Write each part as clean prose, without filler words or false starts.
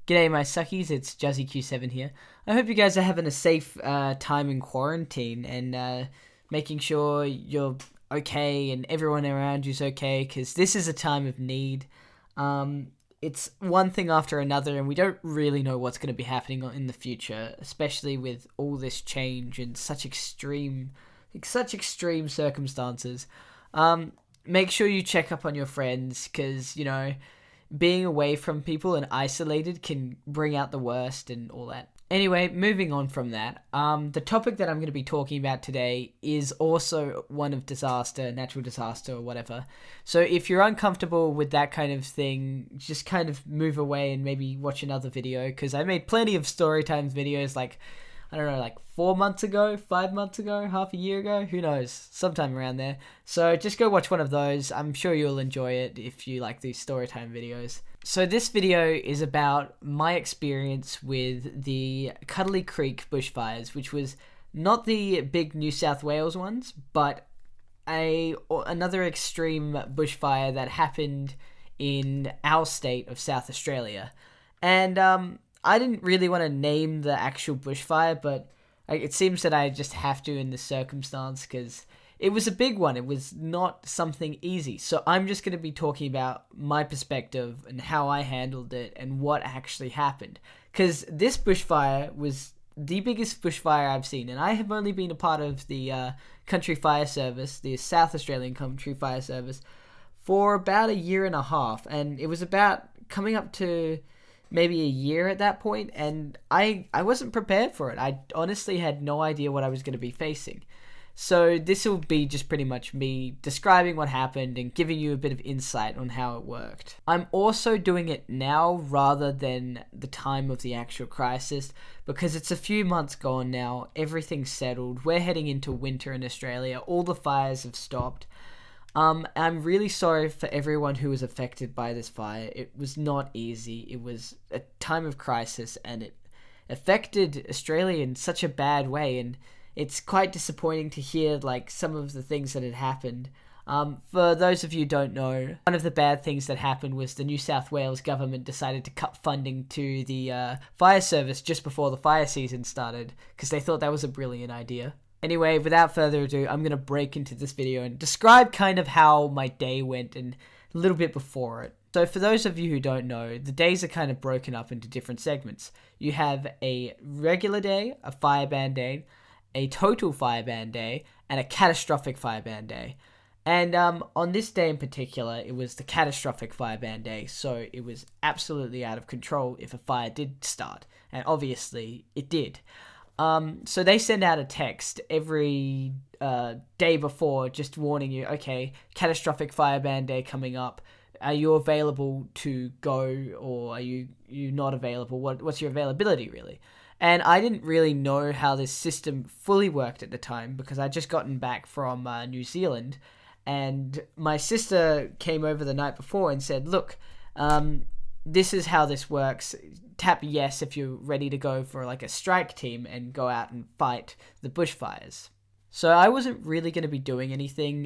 G'day my suckies, it's JazzyQ7 here. I hope you guys are having a safe time in quarantine and making sure you're okay and everyone around you's okay, because this is a time of need. It's one thing after another and we don't really know what's going to be happening in the future, especially with all this change and such extreme circumstances. Make sure you check up on your friends, because, being away from people and isolated can bring out the worst and all that. Anyway, moving on from that, the topic that I'm going to be talking about today is also one of disaster, natural disaster or whatever. So if you're uncomfortable with that kind of thing, just kind of move away and maybe watch another video, because I made plenty of storytime videos like 4 months ago, 5 months ago, half a year ago, who knows, sometime around there. So just go watch one of those. I'm sure you'll enjoy it if you like these storytime videos. So this video is about my experience with the Cudlee Creek bushfires, which was not the big New South Wales ones, but another extreme bushfire that happened in our state of South Australia. And I didn't really want to name the actual bushfire, but it seems that I just have to in this circumstance, because it was a big one. It was not something easy. So I'm just going to be talking about my perspective and how I handled it and what actually happened. Because this bushfire was the biggest bushfire I've seen, and I have only been a part of the Country Fire Service, the South Australian Country Fire Service, for about a year and a half, and it was about coming up to maybe a year at that point, and I wasn't prepared for it. I honestly had no idea what I was going to be facing. So this will be just pretty much me describing what happened and giving you a bit of insight on how it worked. I'm also doing it now rather than the time of the actual crisis, because it's a few months gone now, everything's settled, we're heading into winter in Australia, all the fires have stopped. I'm really sorry for everyone who was affected by this fire. It was not easy. It was a time of crisis, and it affected Australia in such a bad way, and it's quite disappointing to hear some of the things that had happened. For those of you who don't know, one of the bad things that happened was the New South Wales government decided to cut funding to the fire service just before the fire season started, because they thought that was a brilliant idea. Anyway, without further ado, I'm going to break into this video and describe kind of how my day went and a little bit before it. So for those of you who don't know, the days are kind of broken up into different segments. You have a regular day, a fire ban day, a total fire ban day, and a catastrophic fire ban day. And on this day in particular, it was the catastrophic fire ban day, so it was absolutely out of control if a fire did start, and obviously it did. So they send out a text every day before, just warning you, okay, catastrophic fire ban day coming up. Are you available to go, or are you not available? What's your availability, really? And I didn't really know how this system fully worked at the time, because I'd just gotten back from New Zealand, and my sister came over the night before and said, look, this is how this works. Tap yes if you're ready to go for a strike team and go out and fight the bushfires. So I wasn't really going to be doing anything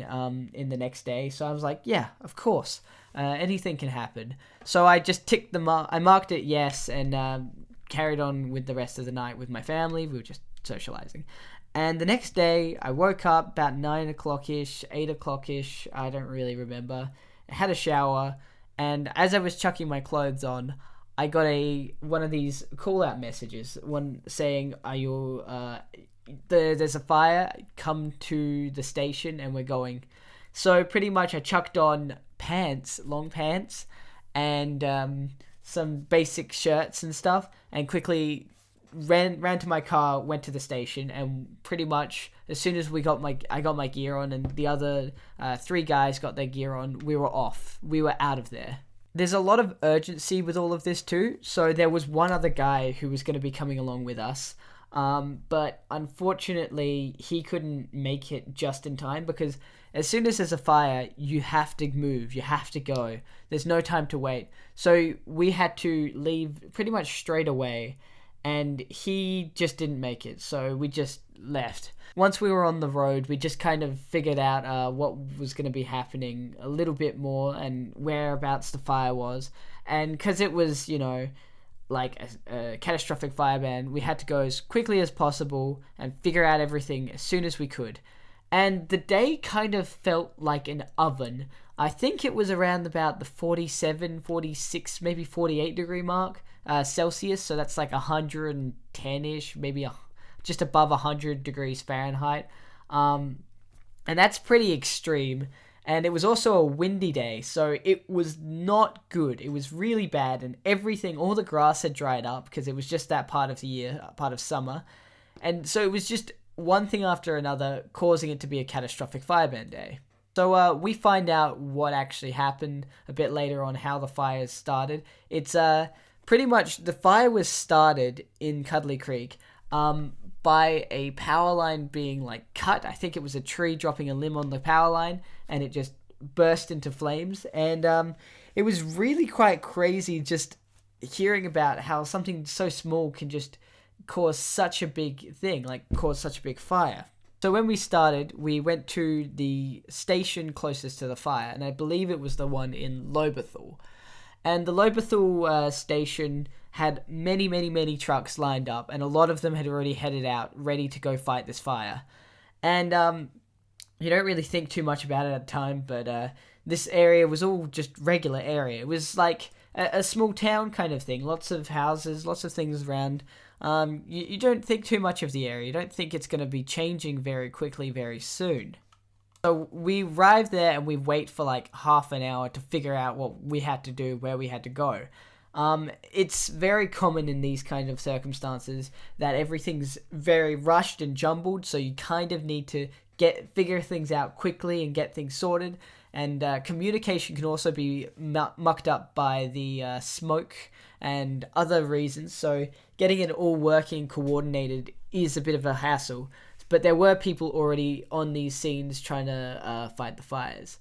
in the next day, so I was like, yeah, of course, anything can happen. So I just ticked I marked it yes, and carried on with the rest of the night with my family. We were just socializing. And the next day, I woke up about 9 o'clock-ish, 8 o'clock-ish, I don't really remember. I had a shower, and as I was chucking my clothes on, I got one of these call-out messages, one saying, "Are you? There's a fire. Come to the station, and we're going." So pretty much, I chucked on long pants, and some basic shirts and stuff, and quickly ran to my car, went to the station, and pretty much as soon as I got my gear on, and the other 3 guys got their gear on, we were off. We were out of there. There's a lot of urgency with all of this too, so there was one other guy who was going to be coming along with us, but unfortunately he couldn't make it just in time, because as soon as there's a fire, you have to move, you have to go. There's no time to wait. So we had to leave pretty much straight away, and he just didn't make it, so we just left. Once we were on the road, we just kind of figured out what was going to be happening a little bit more and whereabouts the fire was. And because it was, like a catastrophic fire ban, we had to go as quickly as possible and figure out everything as soon as we could. And the day kind of felt like an oven. I think it was around about the 47, 46, maybe 48 degree mark, Celsius. So that's like 110-ish, maybe just above 100 degrees Fahrenheit. And that's pretty extreme. And it was also a windy day, so it was not good. It was really bad, and everything, all the grass had dried up because it was just that part of the year, part of summer. And so it was just one thing after another, causing it to be a catastrophic fireban day. So we find out what actually happened a bit later on, how the fires started. It's pretty much, the fire was started in Cudlee Creek by a power line being like cut. I think it was a tree dropping a limb on the power line, and it just burst into flames. And it was really quite crazy just hearing about how something so small can just cause such a big thing, like cause such a big fire. So when we started, we went to the station closest to the fire, and I believe it was the one in Lobethal. And the Lobethal station had many, many, many trucks lined up, and a lot of them had already headed out, ready to go fight this fire. And you don't really think too much about it at the time, but this area was all just regular area. It was like a small town kind of thing, lots of houses, lots of things around. You don't think too much of the area. You don't think it's going to be changing very quickly, very soon. So we arrived there and we wait for like half an hour to figure out what we had to do, where we had to go. It's very common in these kind of circumstances that everything's very rushed and jumbled, so you kind of need to figure things out quickly and get things sorted. And communication can also be mucked up by the smoke and other reasons, so getting it all working coordinated is a bit of a hassle. But there were people already on these scenes trying to fight the fires.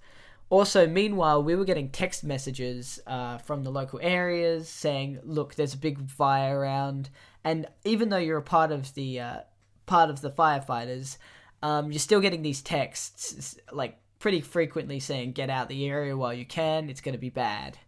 Also, meanwhile, we were getting text messages from the local areas saying, look, there's a big fire around. And even though you're a part of the firefighters, you're still getting these texts like pretty frequently saying, get out the area while you can, it's going to be bad.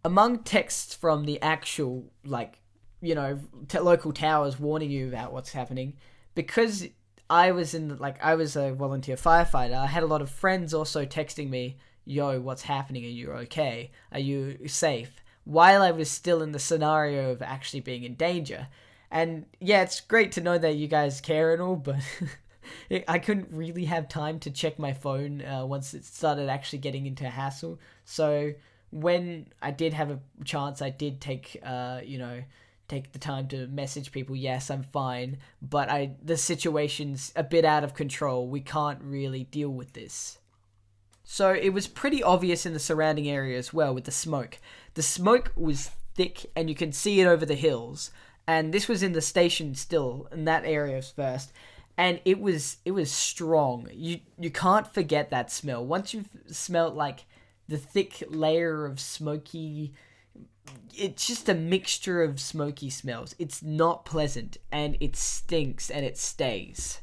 Among texts from the actual, local towers warning you about what's happening, because I was a volunteer firefighter, I had a lot of friends also texting me, yo, what's happening? Are you okay? Are you safe? While I was still in the scenario of actually being in danger. And yeah, it's great to know that you guys care and all, but I couldn't really have time to check my phone once it started actually getting into a hassle. So when I did have a chance, I did take the time to message people, yes, I'm fine, but the situation's a bit out of control. We can't really deal with this. So it was pretty obvious in the surrounding area as well with the smoke. The smoke was thick and you can see it over the hills. And this was in the station still, in that area first. And it was strong. You can't forget that smell. Once you've smelled like the thick layer of smoky, it's just a mixture of smoky smells. It's not pleasant, and it stinks, and it stays.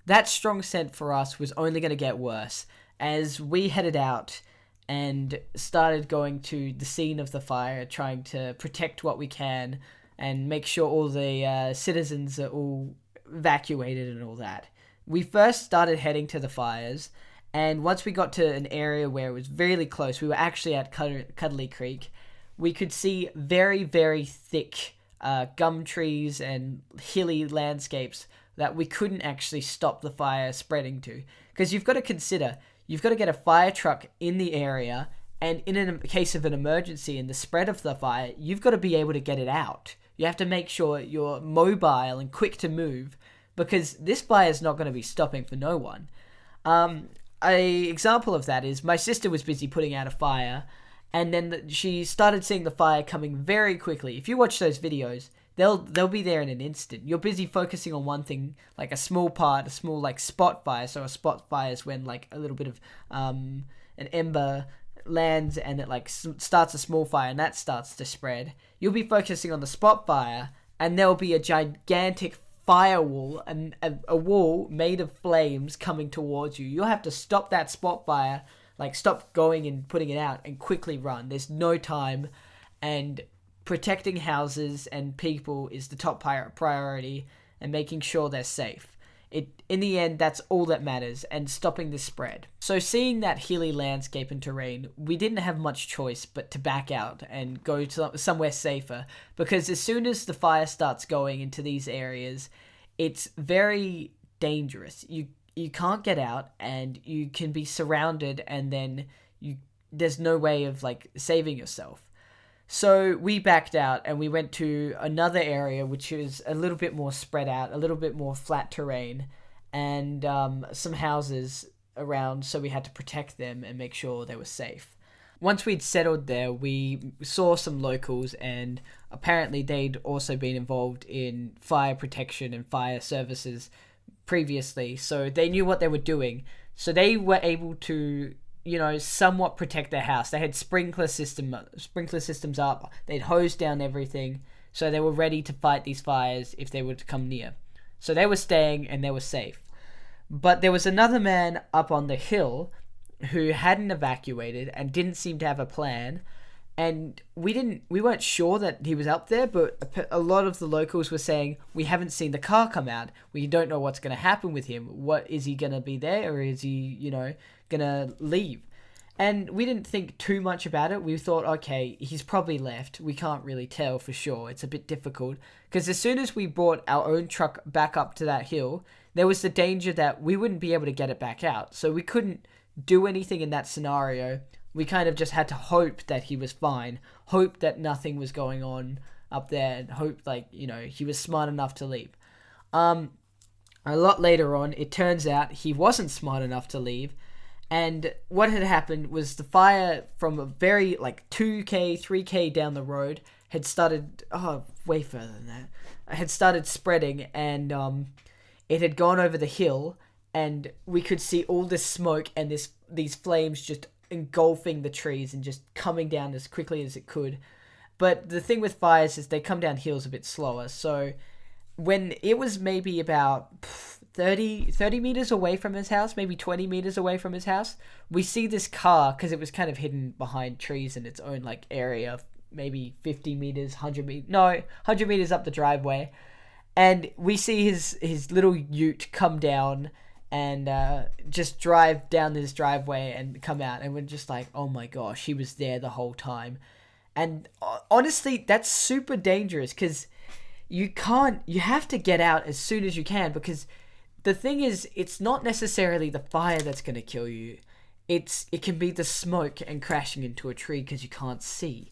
That strong scent for us was only going to get worse as we headed out and started going to the scene of the fire, trying to protect what we can and make sure all the citizens are all evacuated and all that. We first started heading to the fires, and once we got to an area where it was really close, we were actually at Cudlee Creek, we could see very, very thick gum trees and hilly landscapes that we couldn't actually stop the fire spreading to. Because you've got to consider, you've got to get a fire truck in the area, and in a case of an emergency in the spread of the fire, you've got to be able to get it out. You have to make sure you're mobile and quick to move, because this fire is not going to be stopping for no one. An example of that is my sister was busy putting out a fire, and then she started seeing the fire coming very quickly. If you watch those videos, they'll be there in an instant. You're busy focusing on one thing, like a small like spot fire. So a spot fire is when like a little bit of an ember lands and it like starts a small fire, and that starts to spread. You'll be focusing on the spot fire, and there'll be a gigantic firewall and a wall made of flames coming towards you. You'll have to stop that spot fire, like stop going and putting it out, and quickly run. There's no time, and protecting houses and people is the top priority, and making sure they're safe. In the end, that's all that matters, and stopping the spread. So seeing that hilly landscape and terrain, we didn't have much choice but to back out and go to somewhere safer, because as soon as the fire starts going into these areas, it's very dangerous. You can't get out, and you can be surrounded, and then there's no way of like saving yourself. So we backed out and we went to another area which is a little bit more spread out, a little bit more flat terrain, and some houses around, so we had to protect them and make sure they were safe. Once we'd settled there, we saw some locals, and apparently they'd also been involved in fire protection and fire services previously, so they knew what they were doing. So they were able to, somewhat protect their house. They had sprinkler systems up. They'd hosed down everything, so they were ready to fight these fires if they were to come near. So they were staying and they were safe. But there was another man up on the hill who hadn't evacuated and didn't seem to have a plan. And we weren't sure that he was up there, but a lot of the locals were saying, we haven't seen the car come out. We don't know what's going to happen with him. What, is he going to be there, or is he, going to leave? And we didn't think too much about it. We thought, okay, he's probably left. We can't really tell for sure. It's a bit difficult, because as soon as we brought our own truck back up to that hill, there was the danger that we wouldn't be able to get it back out. So we couldn't do anything in that scenario. We kind of just had to hope that he was fine, hope that nothing was going on up there, and hope, he was smart enough to leave. A lot later on, it turns out he wasn't smart enough to leave, and what had happened was the fire from a very, 2K, 3K down the road had started, way further than that, had started spreading, and it had gone over the hill, and we could see all this smoke and these flames just engulfing the trees and just coming down as quickly as it could. But the thing with fires is they come down hills a bit slower. So when it was maybe about 30 meters away from his house, maybe 20 meters away from his house, we see this car, because it was kind of hidden behind trees in its own area, maybe 50 meters, 100 meters up the driveway. And we see his little ute come down and just drive down this driveway and come out, and we're just like, oh my gosh, he was there the whole time. And honestly, that's super dangerous, because you have to get out as soon as you can, because the thing is, it's not necessarily the fire that's going to kill you. It can be the smoke and crashing into a tree because you can't see.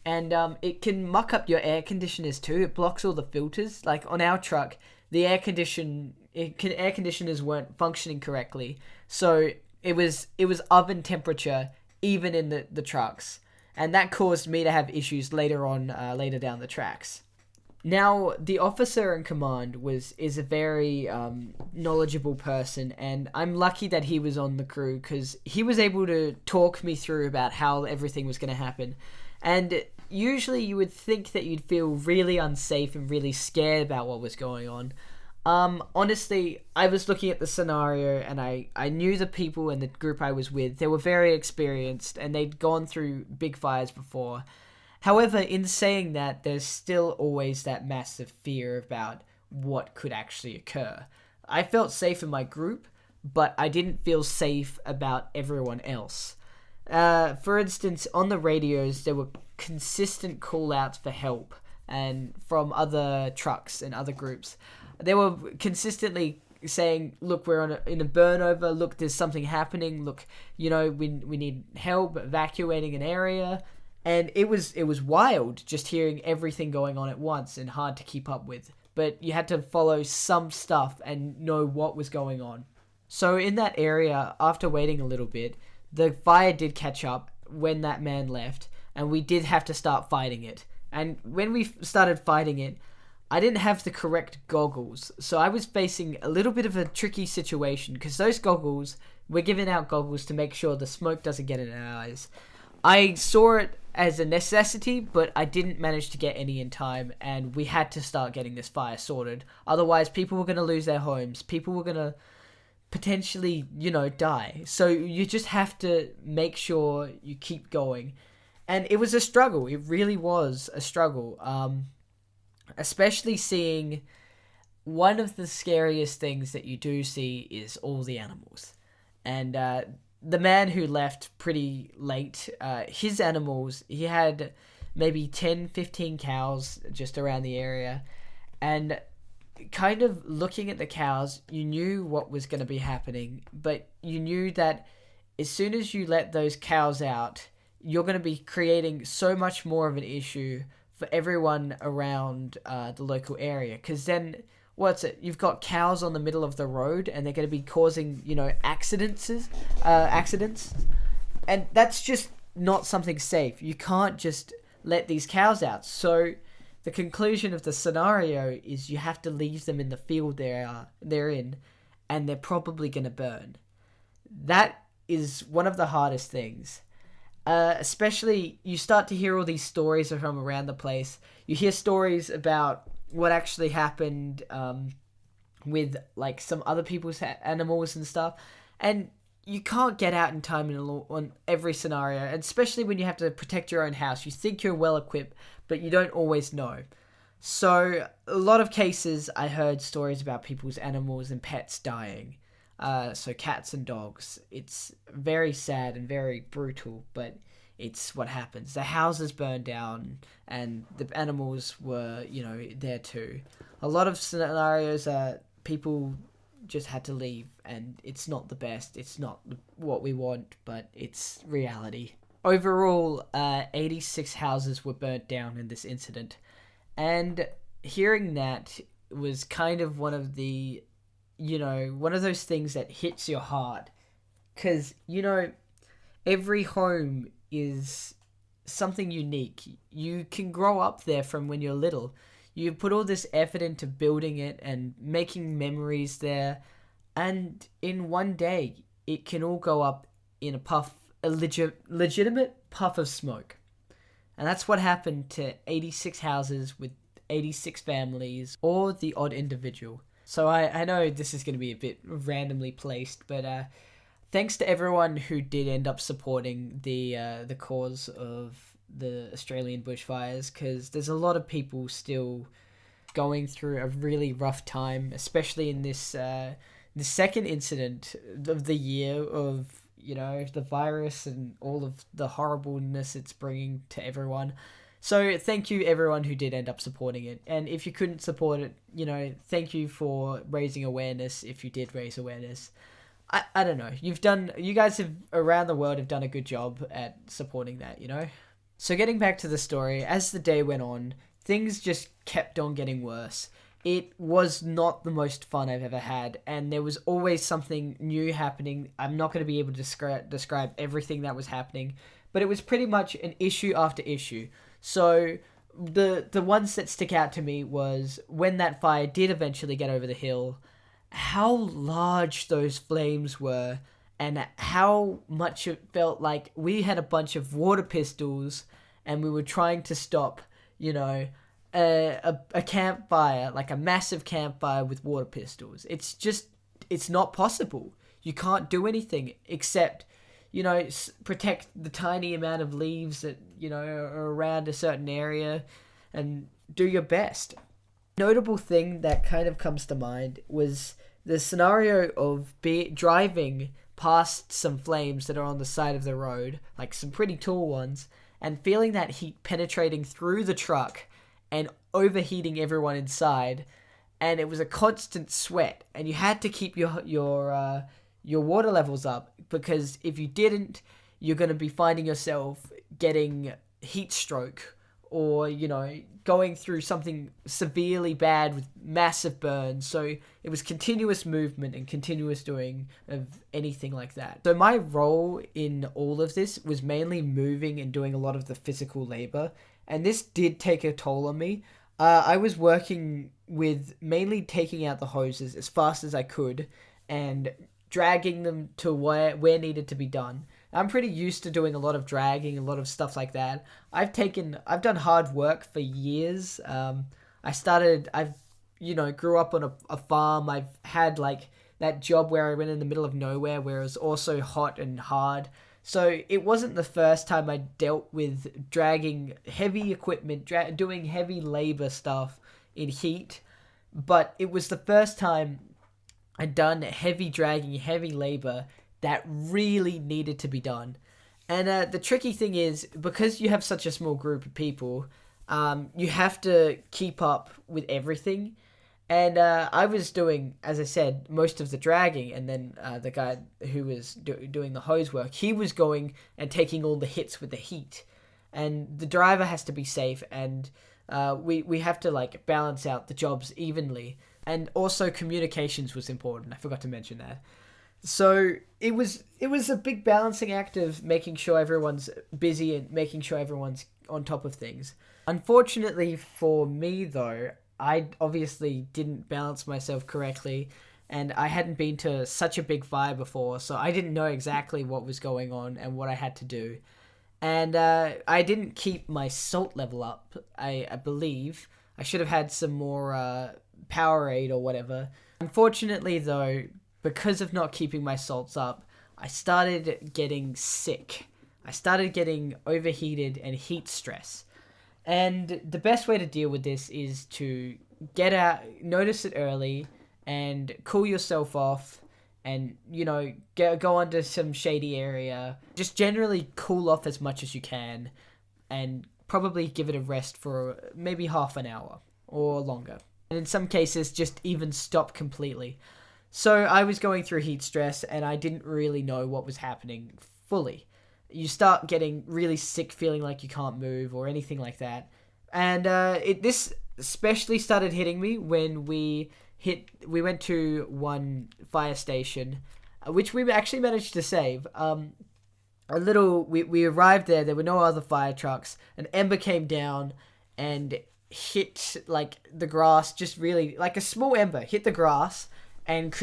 And it can muck up your air conditioners too. It blocks all the filters. Like on our truck, the air conditioners weren't functioning correctly, so it was oven temperature even in the trucks, and that caused me to have issues later down the tracks. Now, the officer in command is a very knowledgeable person, and I'm lucky that he was on the crew, because he was able to talk me through about how everything was going to happen. And usually you would think that you'd feel really unsafe and really scared about what was going on. Honestly, I was looking at the scenario, and I knew the people in the group I was with. They were very experienced, and they'd gone through big fires before. However, in saying that, there's still always that massive fear about what could actually occur. I felt safe in my group, but I didn't feel safe about everyone else. For instance, on the radios, there were consistent call-outs for help, and from other trucks and other groups. They were consistently saying, look, we're in a burnover, look, there's something happening, look, we need help evacuating an area. And it was wild just hearing everything going on at once, and hard to keep up with. But you had to follow some stuff and know what was going on. So in that area, after waiting a little bit, the fire did catch up when that man left, and we did have to start fighting it. And when we started fighting it, I didn't have the correct goggles, so I was facing a little bit of a tricky situation, because those goggles, we're giving out goggles to make sure the smoke doesn't get in our eyes. I saw it as a necessity, but I didn't manage to get any in time, and we had to start getting this fire sorted. Otherwise, people were going to lose their homes. People were going to potentially, die. So you just have to make sure you keep going. And it was a struggle. It really was a struggle. Especially seeing one of the scariest things that you do see is all the animals. And the man who left pretty late, his animals, he had maybe 10, 15 cows just around the area. And kind of looking at the cows, you knew what was going to be happening, but you knew that as soon as you let those cows out, you're going to be creating so much more of an issue for everyone around the local area. Because then, what's it? You've got cows on the middle of the road, and they're going to be causing, accidents, and that's just not something safe. You can't just let these cows out. So the conclusion of the scenario is you have to leave them in the field they're in, and they're probably going to burn. That is one of the hardest things. Especially, you start to hear all these stories from around the place. You hear stories about what actually happened with like some other people's animals and stuff, and you can't get out in time on every scenario, and especially when you have to protect your own house. You think you're well equipped, but you don't always know. So a lot of cases I heard stories about people's animals and pets dying. So cats and dogs. It's very sad and very brutal, but it's what happens. The houses burned down and the animals were, there too. A lot of scenarios people just had to leave, and it's not the best. It's not what we want, but it's reality. Overall, 86 houses were burnt down in this incident, and hearing that was kind of one of the, one of those things that hits your heart, because, every home is something unique. You can grow up there from when you're little. You put all this effort into building it and making memories there, and in one day, it can all go up in a legitimate puff of smoke. And that's what happened to 86 houses with 86 families, or the odd individual. So I know this is going to be a bit randomly placed, but thanks to everyone who did end up supporting the cause of the Australian bushfires, because there's a lot of people still going through a really rough time, especially in this the second incident of the year of the virus and all of the horribleness it's bringing to everyone. So thank you everyone who did end up supporting it, and if you couldn't support it, thank you for raising awareness. If you did raise awareness, I don't know, you guys have around the world have done a good job at supporting that. So getting back to the story, as the day went on, things just kept on getting worse. It was not the most fun I've ever had, and there was always something new happening. I'm not going to be able to describe everything that was happening, but it was pretty much an issue after issue. So the ones that stick out to me was when that fire did eventually get over the hill, how large those flames were, and how much it felt like we had a bunch of water pistols and we were trying to stop, a campfire, like a massive campfire with water pistols. It's not possible. You can't do anything except, protect the tiny amount of leaves that, are around a certain area and do your best. Notable thing that kind of comes to mind was the scenario of driving past some flames that are on the side of the road, like some pretty tall ones, and feeling that heat penetrating through the truck and overheating everyone inside, and it was a constant sweat, and you had to keep your water levels up, because if you didn't, you're going to be finding yourself getting heat stroke, or going through something severely bad with massive burns. So it was continuous movement and continuous doing of anything like that. So my role in all of this was mainly moving and doing a lot of the physical labor, and this did take a toll on me. I was working with mainly taking out the hoses as fast as I could and dragging them to where needed to be done. I'm pretty used to doing a lot of dragging, a lot of stuff like that. I've done hard work for years. I've grew up on a farm. I've had like that job where I went in the middle of nowhere, where it was also hot and hard. So it wasn't the first time I dealt with dragging heavy equipment, doing heavy labor stuff in heat, but it was the first time I'd done heavy dragging, heavy labor that really needed to be done. And the tricky thing is, because you have such a small group of people, you have to keep up with everything. And I was doing, as I said, most of the dragging, and then the guy who was doing the hose work, he was going and taking all the hits with the heat. And the driver has to be safe, and we have to like balance out the jobs evenly. And also communications was important. I forgot to mention that. So it was a big balancing act of making sure everyone's busy and making sure everyone's on top of things. Unfortunately for me, though, I obviously didn't balance myself correctly, and I hadn't been to such a big fire before, so I didn't know exactly what was going on and what I had to do. And I didn't keep my salt level up, I believe. I should have had some more Powerade or whatever. Unfortunately, though, because of not keeping my salts up, I started getting sick. I started getting overheated and heat stress. And the best way to deal with this is to get out, notice it early, and cool yourself off, and, you know, go onto some shady area. Just generally cool off as much as you can, and probably give it a rest for maybe half an hour or longer. And in some cases, just even stop completely. So I was going through heat stress, and I didn't really know what was happening fully. You start getting really sick, feeling like you can't move or anything like that. And this especially started hitting me when we went to one fire station, which we actually managed to save. We arrived there were no other fire trucks. An ember came down and hit like the grass, just really like a small ember hit the grass and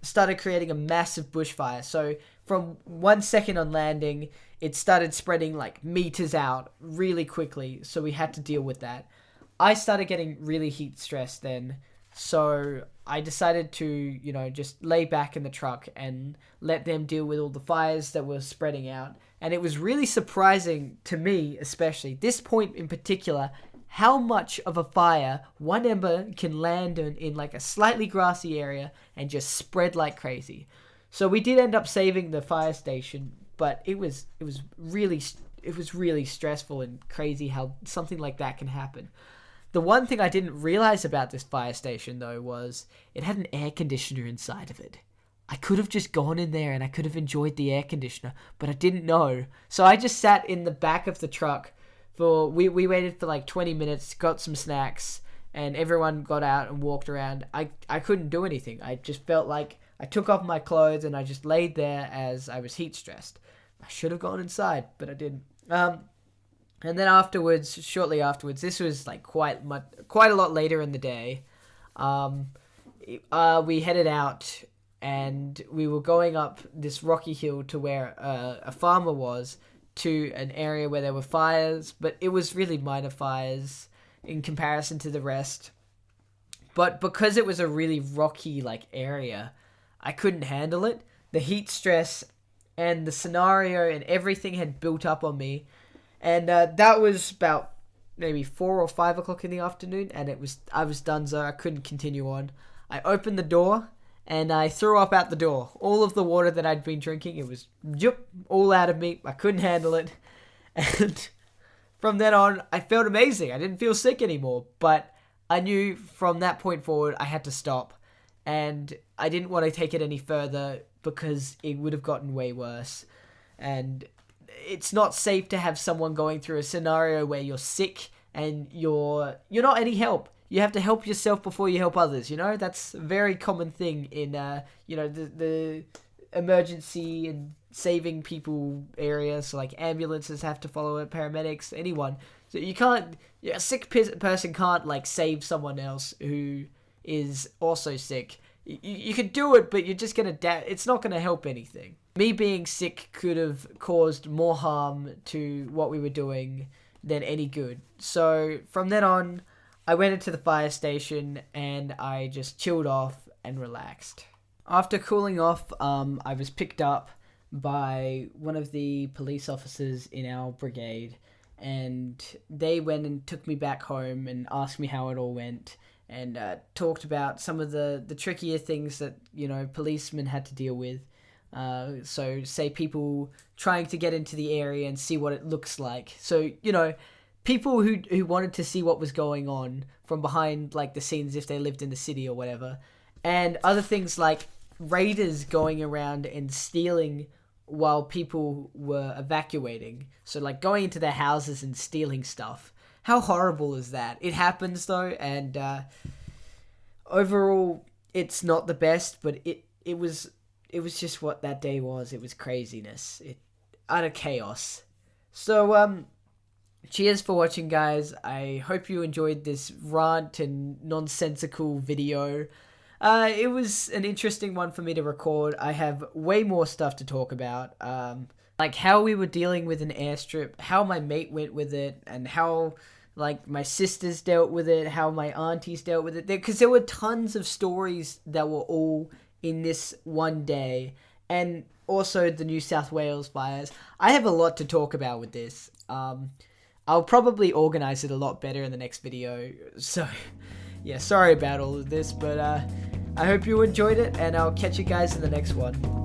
started creating a massive bushfire. So from 1 second on landing, it started spreading like meters out really quickly. So we had to deal with that. I started getting really heat stressed then. So I decided to, you know, just lay back in the truck and let them deal with all the fires that were spreading out. And it was really surprising to me, especially this point in particular, how much of a fire one ember can land in like a slightly grassy area and just spread like crazy. So we did end up saving the fire station, but it was really stressful and crazy how something like that can happen. The one thing I didn't realize about this fire station, though, was it had an air conditioner inside of it. I could have just gone in there and I could have enjoyed the air conditioner, but I didn't know. So I just sat in the back of the truck we waited for like 20 minutes, got some snacks, and everyone got out and walked around. I couldn't do anything. I just felt like I took off my clothes and I just laid there as I was heat stressed. I should have gone inside, but I didn't. And then shortly afterwards, this was like quite a lot later in the day. We headed out and we were going up this rocky hill to where a farmer was, to an area where there were fires, but it was really minor fires in comparison to the rest. But because it was a really rocky like area, I couldn't handle it. The heat stress and the scenario and everything had built up on me. And that was about maybe 4 or 5 o'clock in the afternoon, and I was done, so I couldn't continue on. I opened the door and I threw up out the door. All of the water that I'd been drinking, it was all out of me. I couldn't handle it. And from then on, I felt amazing. I didn't feel sick anymore. But I knew from that point forward, I had to stop. And I didn't want to take it any further because it would have gotten way worse. And it's not safe to have someone going through a scenario where you're sick and you're not any help. You have to help yourself before you help others, you know? That's a very common thing in, the emergency and saving people areas. So, like, ambulances have to follow it, paramedics, anyone. So a sick person can't, like, save someone else who is also sick. You could do it, but you're just going to... it's not going to help anything. Me being sick could have caused more harm to what we were doing than any good. So, from then on, I went into the fire station and I just chilled off and relaxed. After cooling off, I was picked up by one of the police officers in our brigade, and they went and took me back home and asked me how it all went, and talked about some of the trickier things that, you know, policemen had to deal with. So say people trying to get into the area and see what it looks like. So, you know, people who wanted to see what was going on from behind, like, the scenes if they lived in the city or whatever. And other things like raiders going around and stealing while people were evacuating. So, like, going into their houses and stealing stuff. How horrible is that? It happens, though, and overall, it's not the best, but it was just what that day was. It was craziness. Utter chaos. So, cheers for watching, guys. I hope you enjoyed this rant and nonsensical video. It was an interesting one for me to record. I have way more stuff to talk about. Like how we were dealing with an airstrip, how my mate went with it, and how, like, my sisters dealt with it, how my aunties dealt with it. Because there were tons of stories that were all in this one day. And also the New South Wales fires. I have a lot to talk about with this. I'll probably organize it a lot better in the next video. So, yeah, sorry about all of this, but I hope you enjoyed it, and I'll catch you guys in the next one.